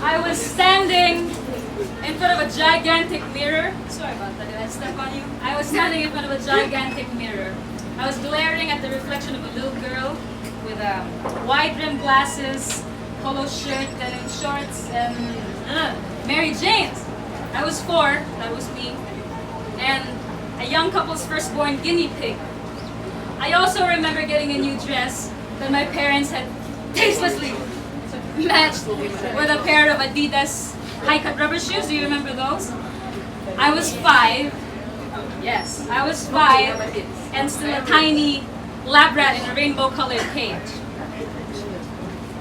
I was standing in front of a gigantic mirror. Sorry about that, did I step on you? I was standing in front of a gigantic mirror. I was glaring at the reflection of a little girl with wide-rimmed glasses, polo shirt, denim shorts, and Mary Jane's. I was 4, that was me, and a young couple's firstborn guinea pig. I also remember getting a new dress that my parents had tastelessly matched with a pair of Adidas high-cut rubber shoes. Do you remember those? I was 5. Yes, I was 5 and still a tiny lab rat in a rainbow-colored cage.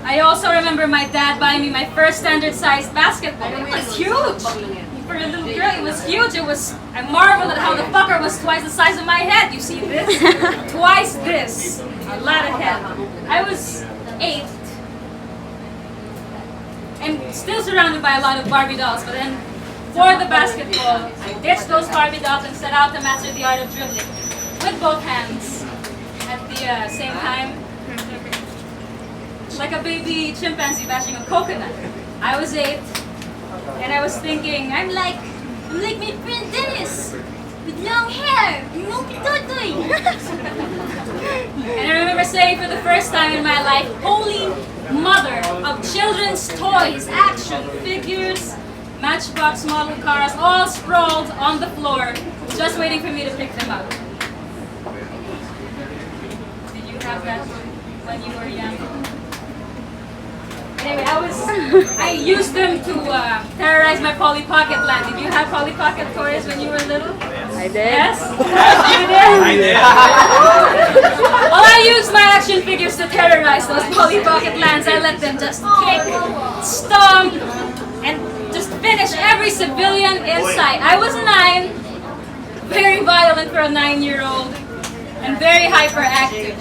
I also remember my dad buying me my first standard-sized basketball. It was huge! For a little girl, it was huge. I marveled at how the fucker was twice the size of my head. You see this? Twice this. A lot of head. I was 8. And still surrounded by a lot of Barbie dolls, but then for the basketball, I ditched those Barbie dolls and set out to master the art of dribbling with both hands at the same time, like a baby chimpanzee bashing a coconut. I was 8, and I was thinking, I'm like my friend Dennis with long hair, and I remember saying for the first time in my life, holy mother of children's toys, action figures, Matchbox model cars, all sprawled on the floor, just waiting for me to pick them up. Did you have that when you were young? Anyway, I used them to terrorize my Polly Pocket land. Did you have Polly Pocket toys when you were little? I did. Yes? You did? I did. Well, I used my action figures to terrorize those Polly Pocket lands. I let them just kick, stomp, and just finish every civilian in sight. I was 9, very violent for a 9-year-old, and very hyperactive.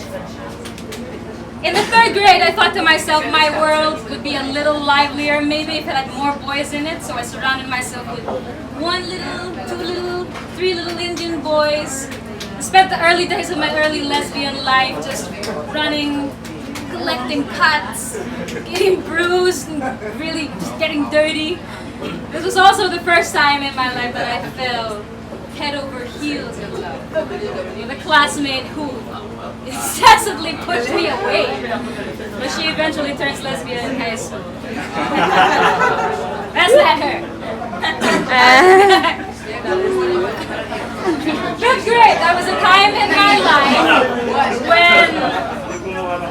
In the 3rd grade, I thought to myself my world would be a little livelier, maybe if it had more boys in it, so I surrounded myself with 1 little, 2 little, 3 little Indian boys. I spent the early days of my early lesbian life just running, collecting cuts, getting bruised, and really just getting dirty. This was also the first time in my life that I fell head over heels in love with a classmate who incessantly pushed me away, but she eventually turns lesbian in high school. That's not her. 5th grade, that was a time in my life when...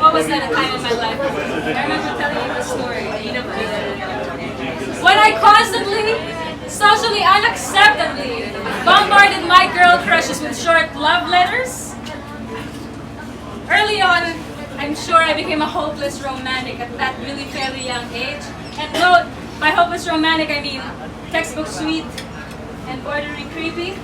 What was that a time in my life? I remember telling you the story. When I constantly, socially unacceptably, bombarded my girl crushes with short love letters. Early on, I'm sure I became a hopeless romantic at that really fairly young age. And note, by hopeless romantic I mean textbook sweet and borderly creepy.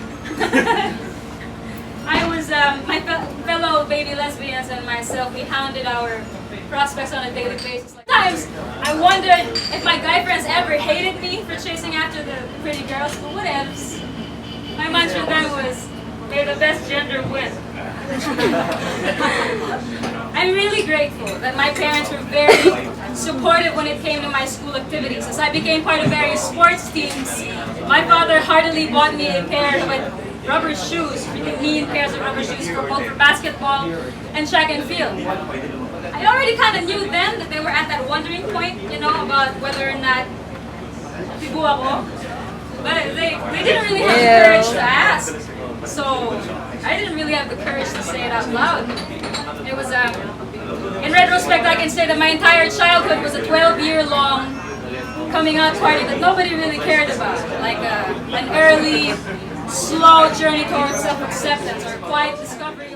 I was, my fellow baby lesbians and myself, we hounded our prospects on a daily basis. Sometimes I wondered if my guy friends ever hated me for chasing after the pretty girls, but whatevs. My mantra then was, may the best gender win. I'm really grateful that my parents were very supportive when it came to my school activities. As I became part of various sports teams, my father heartily bought me a pair of rubber shoes, really mean pairs of rubber shoes for both for basketball and track and field. I already kind of knew then that they were at that wondering point, you know, about whether or not tibu ako. But they didn't really have the courage to ask. So I didn't really have the courage to say it out loud. It was, in retrospect, I can say that my entire childhood was a 12-year-long coming out party that nobody really cared about. Like an early, slow journey towards self-acceptance or quiet discovery.